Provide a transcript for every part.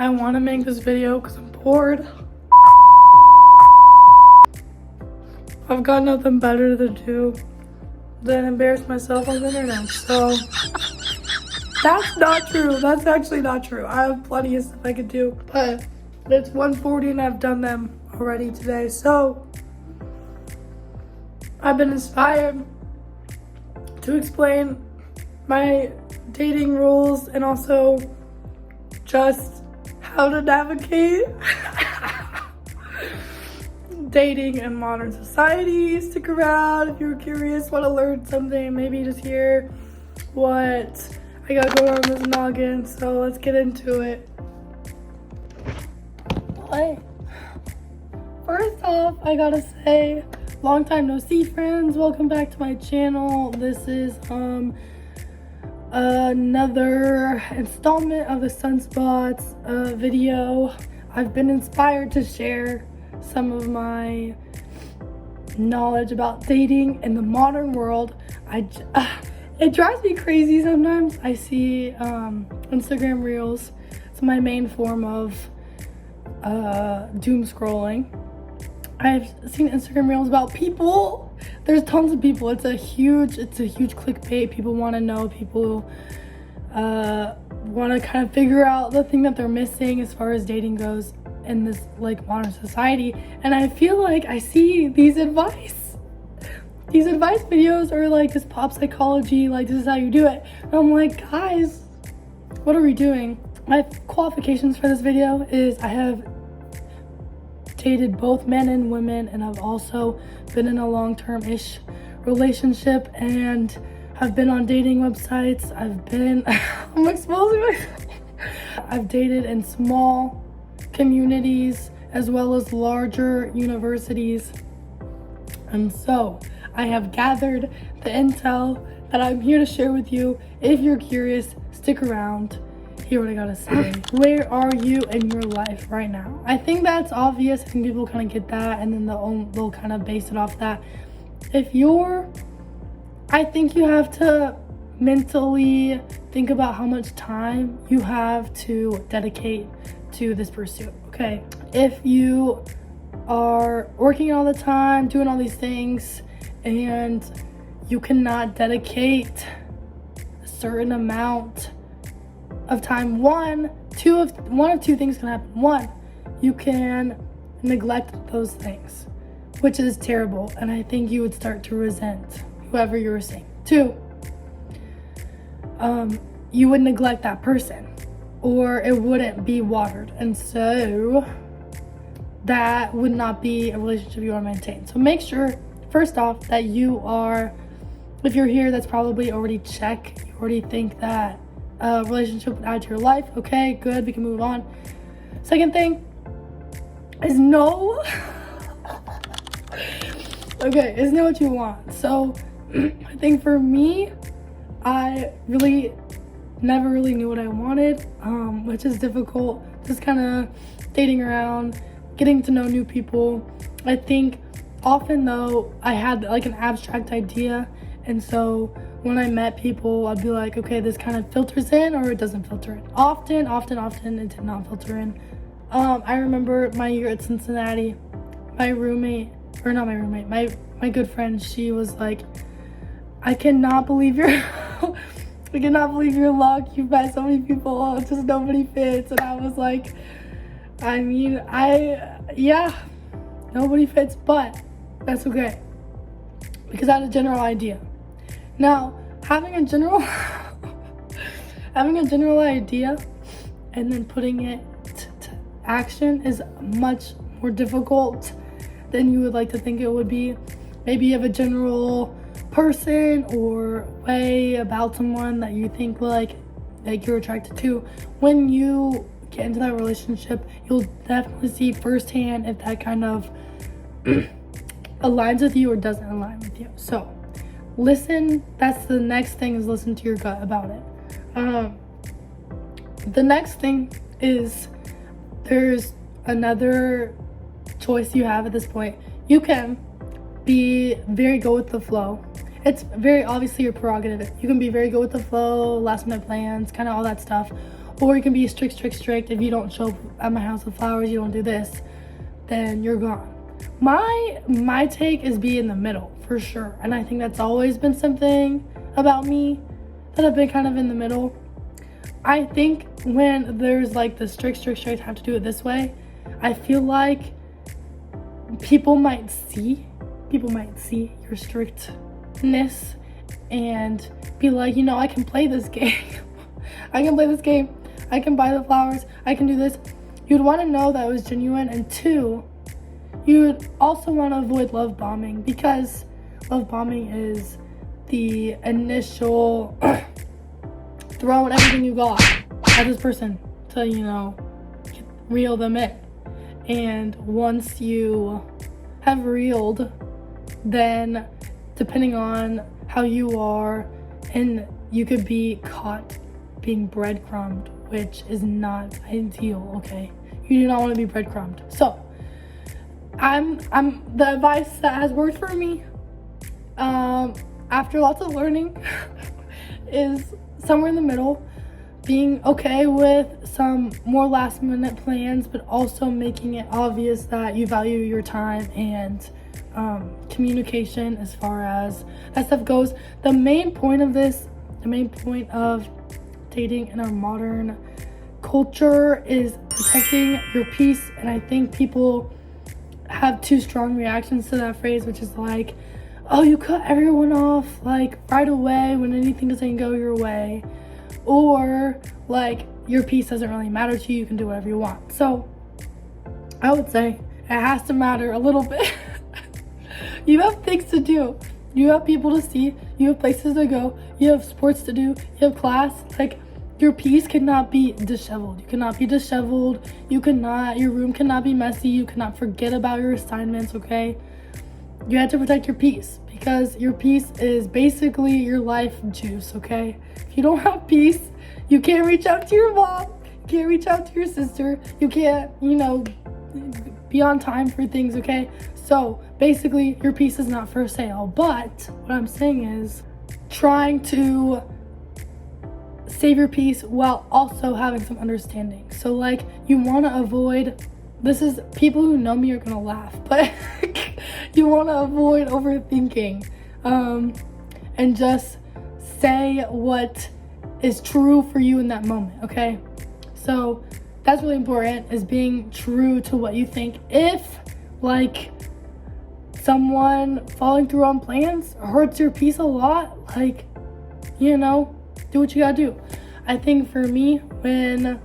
I want to make this video because I'm bored. I've got nothing better to do than embarrass myself on the internet. So that's not true. That's actually not true. I have plenty of stuff I could do, but it's 1:40 and I've done them already today. So I've been inspired to explain my dating rules and also just how to navigate dating in modern society. Stick around if you're curious, want to learn something, maybe just hear what I got going on this noggin. So let's get into it. Hi. First off, I gotta say, long time no see, friends. Welcome back to my channel. This is another installment of the Sunspots video. I've been inspired to share some of my knowledge about dating in the modern world. It drives me crazy sometimes. I see Instagram Reels. It's my main form of doom scrolling. I've seen Instagram Reels about people. There's tons of people. It's a huge clickbait. People want to know. People want to kind of figure out the thing that they're missing as far as dating goes in this like modern society. And I feel like I see these advice videos or like this pop psychology, like this is how you do it. And I'm like, guys, what are we doing? My qualifications for this video is I have dated both men and women, and I've also been in a long-term-ish relationship and have been on dating websites. I'm exposing myself. I've dated in small communities as well as larger universities. And so I have gathered the intel that I'm here to share with you. If you're curious, stick around. Hear what I gotta say. Where are you in your life right now? I think that's obvious. I think people kind of get that, and then they'll kind of base it off that. I think you have to mentally think about how much time you have to dedicate to this pursuit, okay? If you are working all the time, doing all these things, and you cannot dedicate a certain amount of time, one of two things can happen. One, you can neglect those things, which is terrible, and I think you would start to resent whoever you were seeing. Two, you would neglect that person, or it wouldn't be watered, and so that would not be a relationship you want to maintain. So make sure, first off, that you are, if you're here, that's probably already check. You already think that a relationship would add to your life. Okay, good, we can move on. Second thing is know what you want. So I think for me, I never really knew what I wanted, which is difficult. Just kind of dating around, getting to know new people. I think often though, I had like an abstract idea, and so when I met people, I'd be like, okay, this kind of filters in or it doesn't filter in. Often it did not filter in. I remember my year at Cincinnati, my good friend, she was like, I cannot believe your luck. You've met so many people, just nobody fits. And I was like, nobody fits, but that's okay, because I had a general idea. Now, having a general idea and then putting it to action is much more difficult than you would like to think it would be. Maybe you have a general person or way about someone that you think like you're attracted to. When you get into that relationship, you'll definitely see firsthand if that kind of aligns with you or doesn't align with you. So listen. That's the next thing, is listen to your gut about it. The next thing is there's another choice you have at this point. You can be very go with the flow. It's very obviously your prerogative. You can be very go with the flow, last minute plans, kind of all that stuff. Or you can be strict. If you don't show up at my house with flowers, you don't do this, then you're gone. My take is be in the middle for sure. And I think that's always been something about me, that I've been kind of in the middle. I think when there's like the strict, have to do it this way, I feel like people might see your strictness and be like, I can play this game. I can buy the flowers, I can do this. You'd want to know that it was genuine. And two, you would also want to avoid love bombing, because love bombing is the initial throwing everything you got at this person to, reel them in. And once you have reeled, then depending on how you are, and you could be caught being breadcrumbed, which is not ideal, okay? You do not want to be breadcrumbed. So I'm the advice that has worked for me, after lots of learning, is somewhere in the middle, being okay with some more last minute plans, but also making it obvious that you value your time and communication as far as that stuff goes. The main point of dating in our modern culture is protecting your peace. And I think people have two strong reactions to that phrase, which is like, oh, you cut everyone off like right away when anything doesn't go your way, or like your peace doesn't really matter to you, you can do whatever you want. So I would say it has to matter a little bit. You have things to do, you have people to see, you have places to go, you have sports to do, you have class. Like, your peace cannot be disheveled. Your room cannot be messy. You cannot forget about your assignments, okay? You have to protect your peace, because your peace is basically your life juice, okay? If you don't have peace, you can't reach out to your mom, you can't reach out to your sister, you can't, be on time for things, okay? So basically, your peace is not for sale. But what I'm saying is trying to save your peace while also having some understanding. So like, you want to avoid, this is, people who know me are gonna laugh, but you want to avoid overthinking, and just say what is true for you in that moment, okay? So that's really important, is being true to what you think. If like someone falling through on plans hurts your peace a lot, like, do what you gotta do. I think for me, when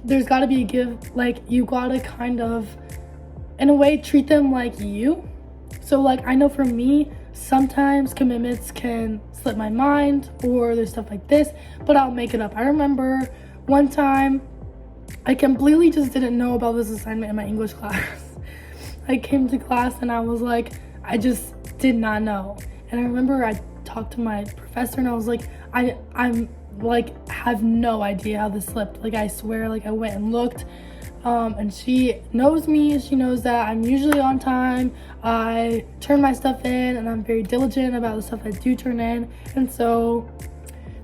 there's gotta be a give, like, you gotta kind of, in a way, treat them like you. So like, I know for me, sometimes commitments can slip my mind, or there's stuff like this, but I'll make it up. I remember one time I completely just didn't know about this assignment in my English class. I came to class and I was like, I just did not know. And I remember I talked to my professor and I was like, I'm like, have no idea how this slipped. Like, I swear, like, I went and looked, and she knows me. She knows that I'm usually on time. I turn my stuff in, and I'm very diligent about the stuff I do turn in. And so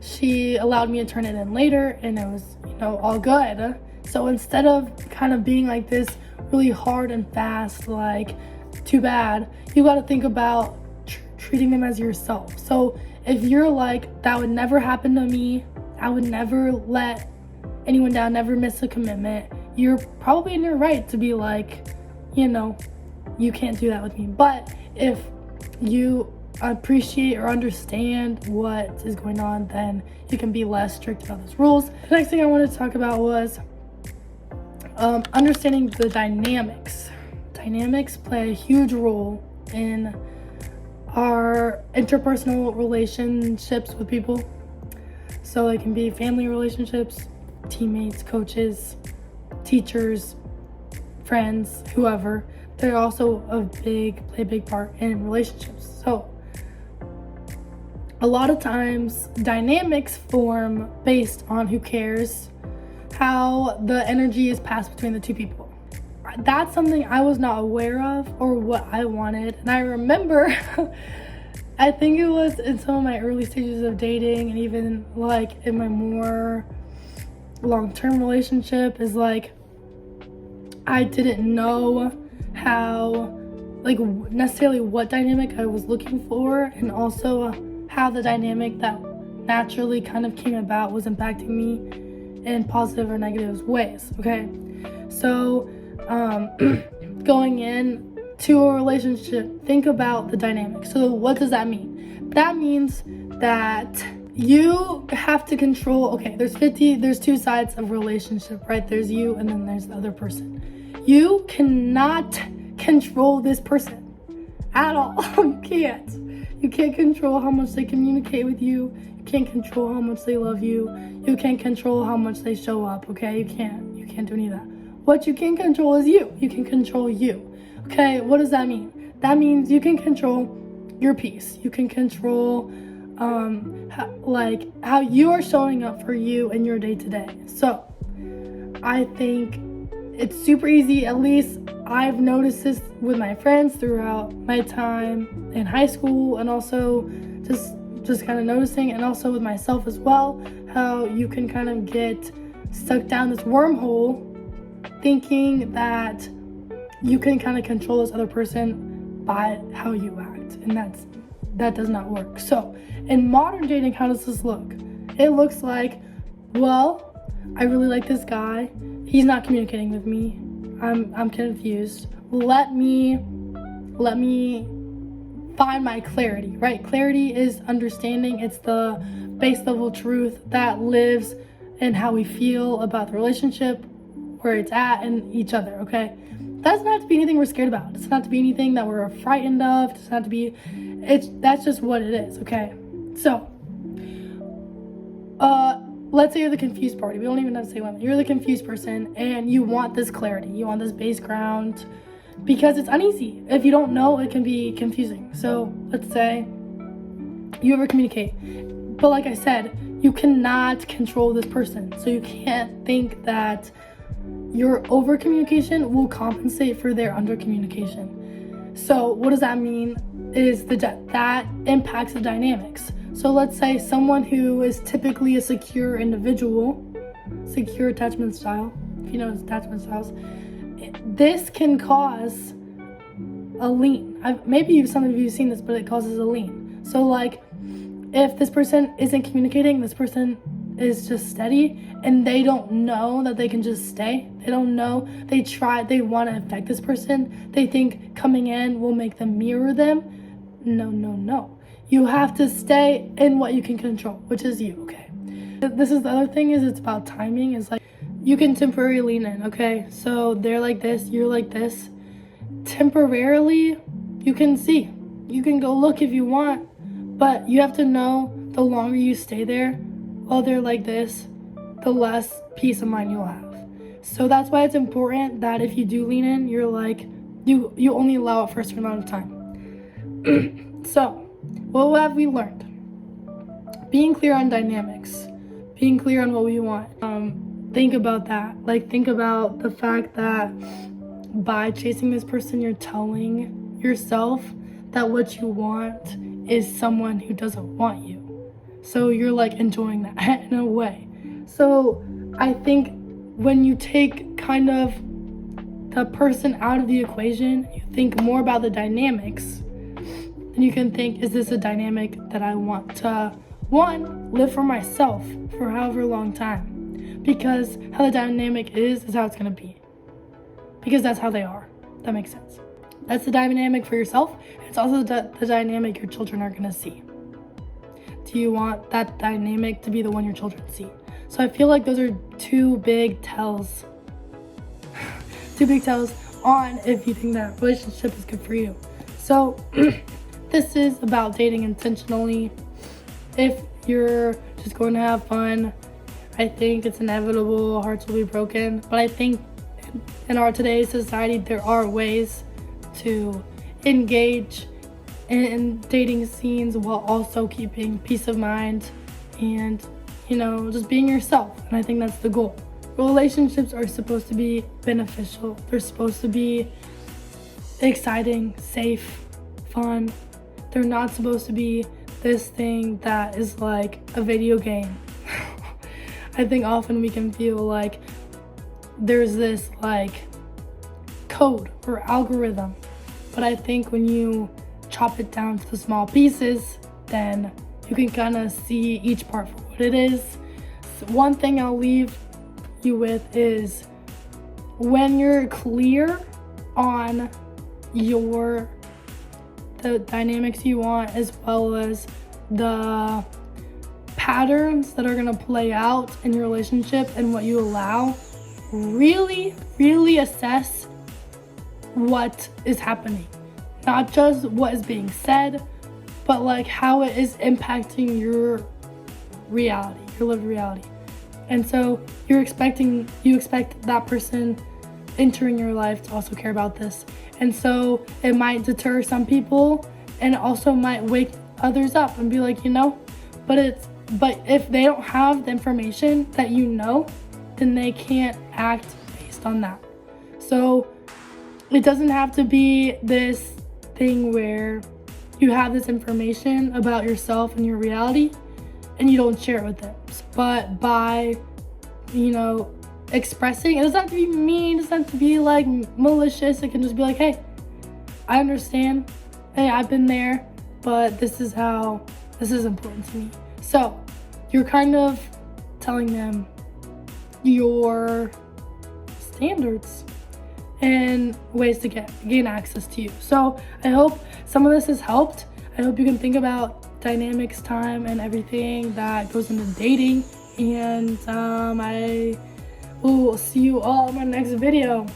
she allowed me to turn it in later, and it was, all good. So instead of kind of being like this really hard and fast, like, too bad, you got to think about treating them as yourself. So if you're like, that would never happen to me, I would never let anyone down, never miss a commitment, you're probably in your right to be like, you can't do that with me. But if you appreciate or understand what is going on, then you can be less strict about those rules. The next thing I wanted to talk about was understanding the dynamics. Dynamics play a huge role in our interpersonal relationships with people. So it can be family relationships, teammates, coaches, teachers, friends, whoever. They're also play a big part in relationships. So a lot of times dynamics form based on who cares, how the energy is passed between the two people. That's something I was not aware of, or what I wanted. And I remember I think it was in some of my early stages of dating, and even like in my more long-term relationship is like I didn't know how, like, necessarily what dynamic I was looking for, and also how the dynamic that naturally kind of came about was impacting me in positive or negative ways. Okay, so going in to a relationship, think about the dynamic. So what does that mean? That means that you have to control, okay, there's two sides of a relationship, right? There's you and then there's the other person. You cannot control this person at all. You can't control how much they communicate with you. You can't control how much they love you. You can't control how much they show up, okay? You can't do any of that. What you can control is you. You can control you. Okay, what does that mean? That means you can control your peace. You can control how you are showing up for you in your day to day. So I think it's super easy. At least I've noticed this with my friends throughout my time in high school, and also just kind of noticing, and also with myself as well, how you can kind of get stuck down this wormhole thinking that you can kind of control this other person by how you act, and that does not work. So in modern dating, how does this look? It looks like, well, I really like this guy. He's not communicating with me. I'm confused. Let me find my clarity, right? Clarity is understanding. It's the base level truth that lives in how we feel about the relationship, where it's at, and each other, okay? That doesn't have to be anything we're scared about. It doesn't have to be anything that we're frightened of. It doesn't have to be, that's just what it is, okay? So, let's say you're the confused party. We don't even have to say women. You're the confused person, and you want this clarity. You want this base ground, because it's uneasy. If you don't know, it can be confusing. So let's say you over communicate, but like I said, you cannot control this person. So you can't think that your over communication will compensate for their under communication. So what does that mean is that impacts the dynamics. So let's say someone who is typically a secure individual, secure attachment style, if you know attachment styles, this can cause a lean. Maybe some of you have seen this, but it causes a lean. So like, if this person isn't communicating, this person is just steady, and they don't know that they can just stay. They don't know. They want to affect this person. They think coming in will make them mirror them. No. You have to stay in what you can control, which is you, okay? This is the other thing, is it's about timing. It's like, you can temporarily lean in, okay? So they're like this, you're like this. Temporarily, you can see. You can go look if you want, but you have to know the longer you stay there while they're like this, the less peace of mind you'll have. So that's why it's important that if you do lean in, you're like, you only allow it for a certain amount of time. So, what have we learned? Being clear on dynamics, being clear on what we want. Think about that. Like, think about the fact that by chasing this person, you're telling yourself that what you want is someone who doesn't want you. So you're like enjoying that in a way. So I think when you take kind of the person out of the equation, you think more about the dynamics, then you can think, is this a dynamic that I want to, one, live for myself for however long time? Because how the dynamic is how it's going to be. Because that's how they are. That makes sense. That's the dynamic for yourself. It's also the dynamic your children are going to see. Do you want that dynamic to be the one your children see? So I feel like those are two big tells on if you think that relationship is good for you. So this is about dating intentionally. If you're just going to have fun, I think it's inevitable, hearts will be broken. But I think in our today's society, there are ways to engage in dating scenes while also keeping peace of mind and, just being yourself. And I think that's the goal. Relationships are supposed to be beneficial. They're supposed to be exciting, safe, fun. They're not supposed to be this thing that is like a video game. I think often we can feel like there's this like code or algorithm, but I think when you chop it down to the small pieces, then you can kind of see each part for what it is. So one thing I'll leave you with is, when you're clear on the dynamics you want, as well as the patterns that are going to play out in your relationship and what you allow, really assess what is happening. Not just what is being said, but like how it is impacting your reality, your lived reality. And so you expect that person entering your life to also care about this. And so it might deter some people, and it also might wake others up and be like, but if they don't have the information that then they can't act based on that. So it doesn't have to be this thing where you have this information about yourself and your reality and you don't share it with them. But by, expressing, it doesn't have to be mean, it doesn't have to be like malicious. It can just be like, hey, I understand. Hey, I've been there, but this is important to me. So you're kind of telling them your standards and ways to gain access to you. So I hope some of this has helped. I hope you can think about dynamics, time, and everything that goes into dating. And I will see you all in my next video.